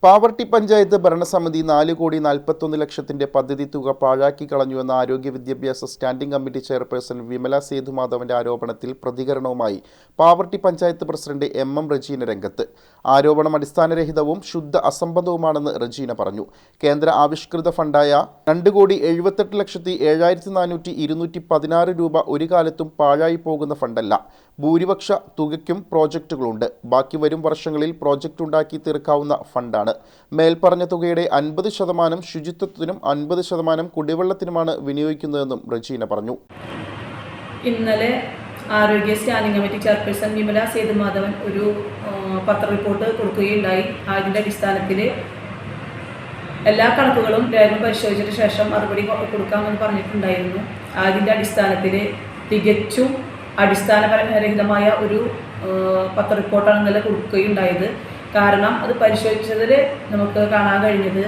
പാവർട്ടി പഞ്ചായത്ത് ഭരണസമിതി 4,41,00,000 പദ്ധതി തുക പാഴാക്കി കളഞ്ഞുവെന്ന ആരോഗ്യ വിദ്യാഭ്യാസ സ്റ്റാൻഡിംഗ് കമ്മിറ്റി ചെയർപേഴ്സൺ വിമല സേതുമാധവന്റെ ആരോപണത്തിൽ പ്രതികരണവുമായി പാവർട്ടി പഞ്ചായത്ത് പ്രസിഡന്റ് എം റജീന രംഗത്ത്. ആരോപണം അടിസ്ഥാനരഹിതവും ശുദ്ധ അസംബന്ധവുമാണെന്ന് റജീന പറഞ്ഞു. കേന്ദ്ര ആവിഷ്കൃത ഫണ്ടായ 2,78,7,416 രൂപ ഒരു കാലത്തും പാഴായി പോകുന്ന ഫണ്ടല്ല. ഭൂരിപക്ഷ തുകയ്ക്കും പ്രോജക്റ്റുകളുണ്ട്. ബാക്കി വരും വർഷങ്ങളിൽ പ്രോജക്റ്റ് ഉണ്ടാക്കി തീർക്കാവുന്ന ഫണ്ടാണ്. മേൽപ്പറഞ്ഞ തുകയുടെ 50% ശുചിത്വത്തിനും 50% കുടിവെള്ളത്തിനുമാണ് വിനിയോഗിക്കുന്നതെന്നും റജീന പറഞ്ഞു. ഇന്നലെ ആരോഗ്യ standing committee chairperson Vimala Sethumadhavan ഒരു പത്ര റിപ്പോർട്ട് കൊടുക്കുകയുണ്ടായി. അതിൻ്റെ അടിസ്ഥാനത്തിൽ എല്ലാ കണക്കുകളും രേഖകൾ പരിശോധിച്ചതിന് ശേഷം മറുപടി കൊടുക്കാമെന്ന് പറഞ്ഞിട്ടുണ്ടായിരുന്നു. അതിൻ്റെ അടിസ്ഥാനത്തിൽ തികച്ചും അടിസ്ഥാനരഹിതമായ ഒരു പത്ര റിപ്പോർട്ടാണ് ഇന്നലെ കൊടുക്കുകയുണ്ടായത്. കാരണം അത് പരിശോധിച്ചതിൽ നമുക്ക് കാണാൻ കഴിഞ്ഞത്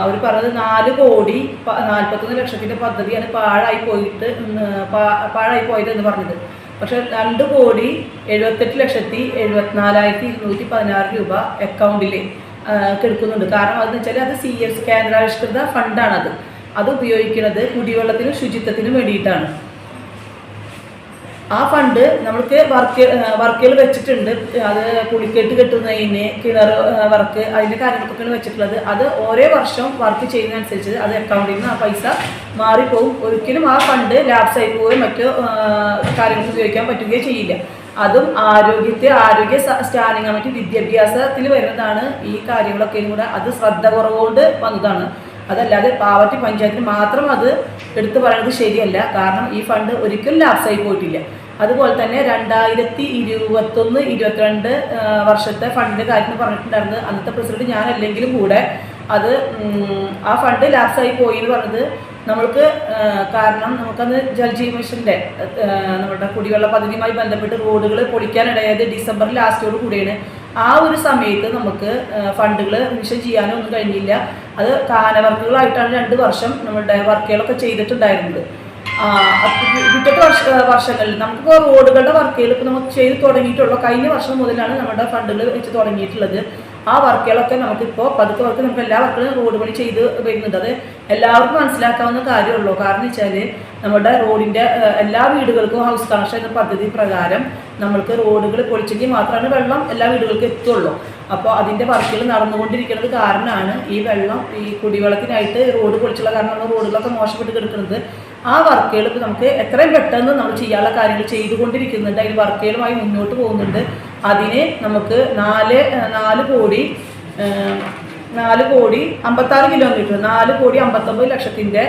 അവർ പറഞ്ഞത് 4,41,00,000 പദ്ധതിയാണ് പാഴായി പോയത് എന്ന് പറഞ്ഞത്. പക്ഷേ 2,78,74,216 രൂപ അക്കൗണ്ടിൽ കിടക്കുന്നുണ്ട്. കാരണം അതെന്ന് വെച്ചാൽ അത് CFC കേന്ദ്രാവിഷ്കൃത ഫണ്ടാണത്. അത് ഉപയോഗിക്കുന്നത് കുടിവെള്ളത്തിനും ശുചിത്വത്തിനും വേണ്ടിയിട്ടാണ്. ആ ഫണ്ട് നമ്മൾക്ക് വർക്കുകൾ വെച്ചിട്ടുണ്ട്. അത് പുളിക്കെട്ട് കെട്ടുന്നതിന്, കിണർ വർക്ക്, അതിൻ്റെ കാര്യങ്ങൾക്കൊക്കെയാണ് വെച്ചിട്ടുള്ളത്. അത് ഓരോ വർഷം വർക്ക് ചെയ്യുന്നതനുസരിച്ച് അത് അക്കൗണ്ടിൽ നിന്ന് ആ പൈസ മാറിപ്പോവും. ഒരിക്കലും ആ ഫണ്ട് ലാപ്സായി പോവുകയും മറ്റു കാര്യങ്ങൾക്ക് ഉപയോഗിക്കാൻ പറ്റുകയോ ചെയ്യില്ല. അതും ആരോഗ്യ സ്റ്റാൻഡിംഗ് കമ്മിറ്റി വിദ്യാഭ്യാസത്തിൽ വരുന്നതാണ് ഈ കാര്യങ്ങളൊക്കെയും കൂടെ. അത് ശ്രദ്ധ കുറവുകൊണ്ട് വന്നതാണ്. അതല്ലാതെ പാവർട്ടി പഞ്ചായത്തിന് മാത്രം അത് എടുത്തു പറയുന്നത് ശരിയല്ല. കാരണം ഈ ഫണ്ട് ഒരിക്കലും ലാപ്സായി പോയിട്ടില്ല. അതുപോലെ തന്നെ 2021-22 വർഷത്തെ ഫണ്ടിൻ്റെ കാര്യത്തിൽ പറഞ്ഞിട്ടുണ്ടായിരുന്നത് അന്നത്തെ പ്രസിഡന്റ് ഞാനല്ലെങ്കിലും കൂടെ അത് ആ ഫണ്ട് ലാപ്സായി പോയി എന്ന് പറഞ്ഞത് നമ്മൾക്ക് കാരണം നമുക്കന്ന് ജൽജീവൻ മിഷൻ്റെ നമ്മുടെ കുടിവെള്ള പദ്ധതിയുമായി ബന്ധപ്പെട്ട് റോഡുകൾ പൊളിക്കാനിടയായത് ഡിസംബർ ലാസ്റ്റോട് കൂടിയാണ്. ആ ഒരു സമയത്ത് നമുക്ക് ഫണ്ടുകൾ മിഷൻ ചെയ്യാനോ ഒന്നും കഴിഞ്ഞില്ല. അത് കാനവർക്കുകളായിട്ടാണ് 2 വർഷം നമ്മുടെ വർക്കുകളൊക്കെ ചെയ്തിട്ടുണ്ടായിരുന്നത്. പിറ്റത്തെ വർഷങ്ങളിൽ നമുക്കിപ്പോൾ റോഡുകളുടെ വർക്കുകൾ ഇപ്പോൾ നമുക്ക് ചെയ്ത് തുടങ്ങിയിട്ടുള്ളൂ. കഴിഞ്ഞ വർഷം മുതലാണ് നമ്മുടെ ഫണ്ടുകൾ വെച്ച് തുടങ്ങിയിട്ടുള്ളത്. ആ വർക്കുകളൊക്കെ നമുക്കിപ്പോൾ പതുക്കെ നമുക്ക് എല്ലാ വർക്കുകളും റോഡ് പണി ചെയ്ത് വരുന്നുണ്ട്. അത് എല്ലാവർക്കും മനസ്സിലാക്കാവുന്ന കാര്യമുള്ളൂ. കാരണം എന്ന് വെച്ചാൽ നമ്മുടെ റോഡിൻ്റെ എല്ലാ വീടുകൾക്കും ഹൗസ് കണക്ഷൻ എന്ന പദ്ധതി പ്രകാരം നമ്മൾക്ക് റോഡുകൾ പൊളിച്ചെങ്കിൽ മാത്രമാണ് വെള്ളം എല്ലാ വീടുകൾക്കും എത്തുള്ളൂ. അപ്പോൾ അതിൻ്റെ വർക്കുകൾ നടന്നുകൊണ്ടിരിക്കുന്നത് കാരണമാണ് ഈ വെള്ളം ഈ കുടിവെള്ളത്തിനായിട്ട് റോഡ് പൊളിച്ചുള്ള കാരണമാണ് റോഡുകളൊക്കെ മോശപ്പെട്ട് കിടക്കുന്നത്. ആ വർക്കുകൾ ഇപ്പോൾ നമുക്ക് എത്രയും പെട്ടെന്ന് നമ്മൾ ചെയ്യാനുള്ള കാര്യങ്ങൾ ചെയ്തുകൊണ്ടിരിക്കുന്നുണ്ട്. അതിൽ വർക്കുകളുമായി മുന്നോട്ട് പോകുന്നുണ്ട്. അതിന് നമുക്ക് 4,56 കിലോമീറ്റർ 4,59,00,000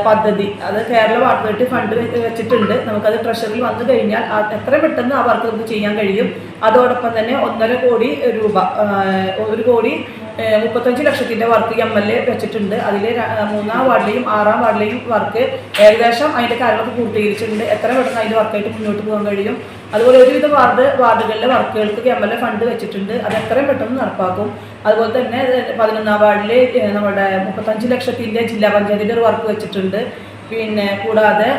പദ്ധതി അത് കേരള വാട്ടർ അതോറിറ്റി ഫണ്ട് വെച്ചിട്ടുണ്ട്. നമുക്കത് ട്രഷറിയിൽ വന്നു കഴിഞ്ഞാൽ എത്രയും പെട്ടെന്ന് ആ വർക്ക് നമുക്ക് ചെയ്യാൻ കഴിയും. അതോടൊപ്പം തന്നെ 1.5 കോടി രൂപ 1,35,00,000 വർക്ക് MLA വെച്ചിട്ടുണ്ട്. അതിൽ 3-ാം വാർഡിലെയും 6-ാം വാർഡിലെയും വർക്ക് ഏകദേശം അതിൻ്റെ കാര്യങ്ങളൊക്കെ പൂർത്തീകരിച്ചിട്ടുണ്ട്. എത്രയും പെട്ടെന്ന് അതിൻ്റെ വർക്കായിട്ട് മുന്നോട്ട് പോകാൻ കഴിയും. അതുപോലെ ഒരുവിധ വാർഡുകളിലെ വർക്കുകൾക്ക് MLA ഫണ്ട് വെച്ചിട്ടുണ്ട്. അത് എത്രയും പെട്ടെന്ന് നടപ്പാക്കും. അതുപോലെ തന്നെ 11-ാം വാർഡിൽ നമ്മുടെ 35,00,000 ജില്ലാ പഞ്ചായത്തിൻ്റെ ഒരു വർക്ക് വെച്ചിട്ടുണ്ട്. പിന്നെ കൂടാതെ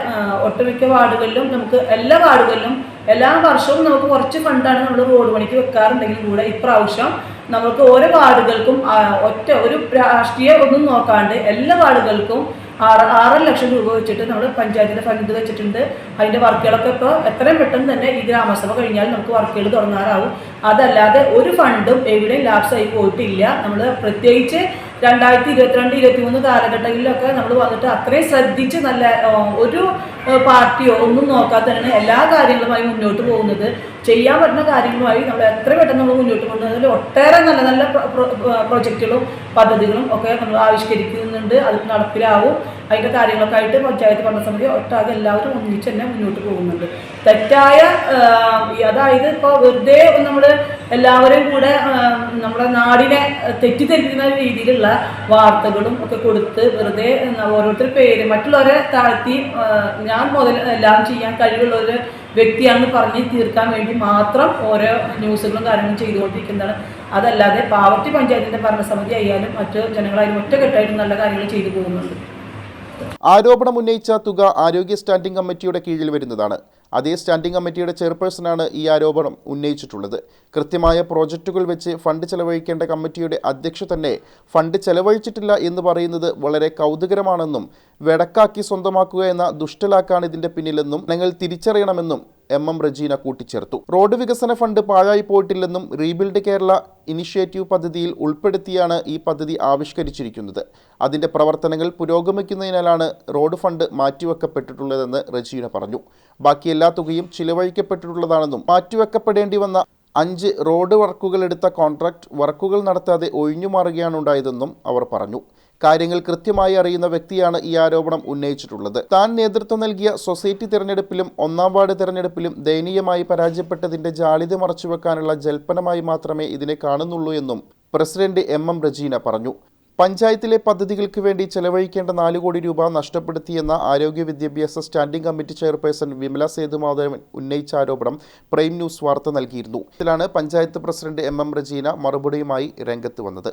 ഒട്ടുമിക്ക വാർഡുകളിലും നമുക്ക് എല്ലാ വാർഡുകളിലും എല്ലാ വർഷവും നമുക്ക് കുറച്ച് ഫണ്ടാണ് നമ്മൾ റോഡ് പണിക്ക് വെക്കാറുണ്ടെങ്കിലും കൂടെ ഇപ്രാവശ്യം നമുക്ക് ഓരോ വാർഡുകൾക്കും ഒരു രാഷ്ട്രീയം ഒന്നും നോക്കാണ്ട് എല്ലാ വാർഡുകൾക്കും 6 ലക്ഷം രൂപ വെച്ചിട്ട് നമ്മൾ പഞ്ചായത്തിൻ്റെ ഫണ്ട് വെച്ചിട്ടുണ്ട്. അതിൻ്റെ വർക്കുകളൊക്കെ ഇപ്പോൾ എത്രയും പെട്ടെന്ന് തന്നെ ഈ ഗ്രാമസഭ കഴിഞ്ഞാൽ നമുക്ക് വർക്കുകൾ തുടങ്ങാറാവും. അതല്ലാതെ ഒരു ഫണ്ടും എവിടെയും ലാപ്സായി പോയിട്ടില്ല. നമ്മൾ പ്രത്യേകിച്ച് 2022-23 കാലഘട്ടങ്ങളിലൊക്കെ നമ്മൾ വന്നിട്ട് അത്രയും ശ്രദ്ധിച്ച് നല്ല ഒരു പാർട്ടിയോ ഒന്നും നോക്കാതെ തന്നെ എല്ലാ കാര്യങ്ങളുമായി മുന്നോട്ട് പോകുന്നത്. ചെയ്യാൻ പറ്റുന്ന കാര്യങ്ങളുമായി നമ്മൾ എത്ര പെട്ടെന്ന് നമ്മൾ മുന്നോട്ട് പോകുന്നത്. അതിൽ ഒട്ടേറെ നല്ല നല്ല പ്രൊജക്റ്റുകളും പദ്ധതികളും ഒക്കെ നമ്മൾ ആവിഷ്കരിക്കുന്നുണ്ട്. അത് നടപ്പിലാവും. അതിൻ്റെ കാര്യങ്ങളൊക്കെ ആയിട്ട് പഞ്ചായത്ത് ഭരണസമിതി ഒട്ടാകെ എല്ലാവരും ഒന്നിച്ച് തന്നെ മുന്നോട്ട് പോകുന്നുണ്ട്. തെറ്റായ അതായത് ഇപ്പോൾ വെറുതെ നമ്മൾ എല്ലാവരെയും കൂടെ നമ്മുടെ നാടിനെ തെറ്റിദ്ധരിക്കുന്ന രീതിയിലുള്ള വാർത്തകളും ഒക്കെ കൊടുത്ത് വെറുതെ ഓരോരുത്തർ പേര് മറ്റുള്ളവരെ താഴ്ത്തി ഞാൻ മുതൽ എല്ലാം ചെയ്യാൻ കഴിവുള്ള ഒരു വ്യക്തിയാണെന്ന് പറഞ്ഞ് തീർക്കാൻ വേണ്ടി മാത്രം ഓരോ ന്യൂസുകളും കാര്യങ്ങളും ചെയ്തുകൊണ്ടിരിക്കുന്നതാണ്. അതല്ലാതെ പാവർട്ടി പഞ്ചായത്തിൻ്റെ ഭരണസമിതി ആയാലും മറ്റു ജനങ്ങളായാലും ഒറ്റക്കെട്ടായിട്ടും നല്ല കാര്യങ്ങൾ ചെയ്തു പോകുന്നുണ്ട്. ആരോപണം ഉന്നയിച്ച തുക ആരോഗ്യ സ്റ്റാൻഡിംഗ് കമ്മിറ്റിയുടെ കീഴിൽ വരുന്നതാണ്. അതേ സ്റ്റാൻഡിംഗ് കമ്മിറ്റിയുടെ ചെയർപേഴ്സണാണ് ഈ ആരോപണം ഉന്നയിച്ചിട്ടുള്ളത്. കൃത്യമായ പ്രോജക്റ്റുകൾ വെച്ച് ഫണ്ട് ചെലവഴിക്കേണ്ട കമ്മിറ്റിയുടെ അധ്യക്ഷ തന്നെ ഫണ്ട് ചെലവഴിച്ചിട്ടില്ല എന്ന് പറയുന്നത് വളരെ കൗതുകരമാണെന്നും വെടക്കാക്കി സ്വന്തമാക്കുക എന്ന ദുഷ്ടലാക്കാണ് ഇതിന്റെ പിന്നിലെന്നും ഞങ്ങൾ തിരിച്ചറിയണമെന്നും എം റജീന കൂട്ടിച്ചേർത്തു. റോഡ് വികസന ഫണ്ട് പാഴായി പോയിട്ടില്ലെന്നും റീബിൽഡ് കേരള ഇനിഷ്യേറ്റീവ് പദ്ധതിയിൽ ഉൾപ്പെടുത്തിയാണ് ഈ പദ്ധതി ആവിഷ്കരിച്ചിരിക്കുന്നത്. അതിന്റെ പ്രവർത്തനങ്ങൾ പുരോഗമിക്കുന്നതിനാലാണ് റോഡ് ഫണ്ട് മാറ്റിവെക്കപ്പെട്ടിട്ടുള്ളതെന്ന് റജീന പറഞ്ഞു. ബാക്കി എല്ലാ തുകയും ചിലവഴിക്കപ്പെട്ടിട്ടുള്ളതാണെന്നും മാറ്റിവെക്കപ്പെടേണ്ടി വന്ന 5 റോഡ് വർക്കുകൾ എടുത്ത കോൺട്രാക്ട് വർക്കുകൾ നടത്താതെ ഒഴിഞ്ഞുമാറുകയാണ് ഉണ്ടായതെന്നും അവർ പറഞ്ഞു. കാര്യങ്ങൾ കൃത്യമായി അറിയുന്ന വ്യക്തിയാണ് ഈ ആരോപണം ഉന്നയിച്ചിട്ടുള്ളത്. താൻ നേതൃത്വം നൽകിയ സൊസൈറ്റി തെരഞ്ഞെടുപ്പിലും 1-ാം വാർഡ് തെരഞ്ഞെടുപ്പിലും ദയനീയമായി പരാജയപ്പെട്ടതിന്റെ ജാള്യത മറച്ചുവെക്കാനുള്ള ജൽപ്പനമായി മാത്രമേ ഇതിനെ കാണുന്നുള്ളൂ എന്നും പ്രസിഡന്റ് എം റജീന പറഞ്ഞു. പഞ്ചായത്തിലെ പദ്ധതികൾക്ക് വേണ്ടി ചെലവഴിക്കേണ്ട 4 കോടി രൂപ നഷ്ടപ്പെടുത്തിയെന്ന ആരോഗ്യ വിദ്യാഭ്യാസ standing committee chairperson Vimala Sethumadhavan ഉന്നയിച്ച ആരോപണം പ്രൈം ന്യൂസ് വാർത്ത നൽകിയിരുന്നു. ഇതിലാണ് പഞ്ചായത്ത് പ്രസിഡന്റ് എം റജീന മറുപടിയുമായി രംഗത്ത് വന്നത്.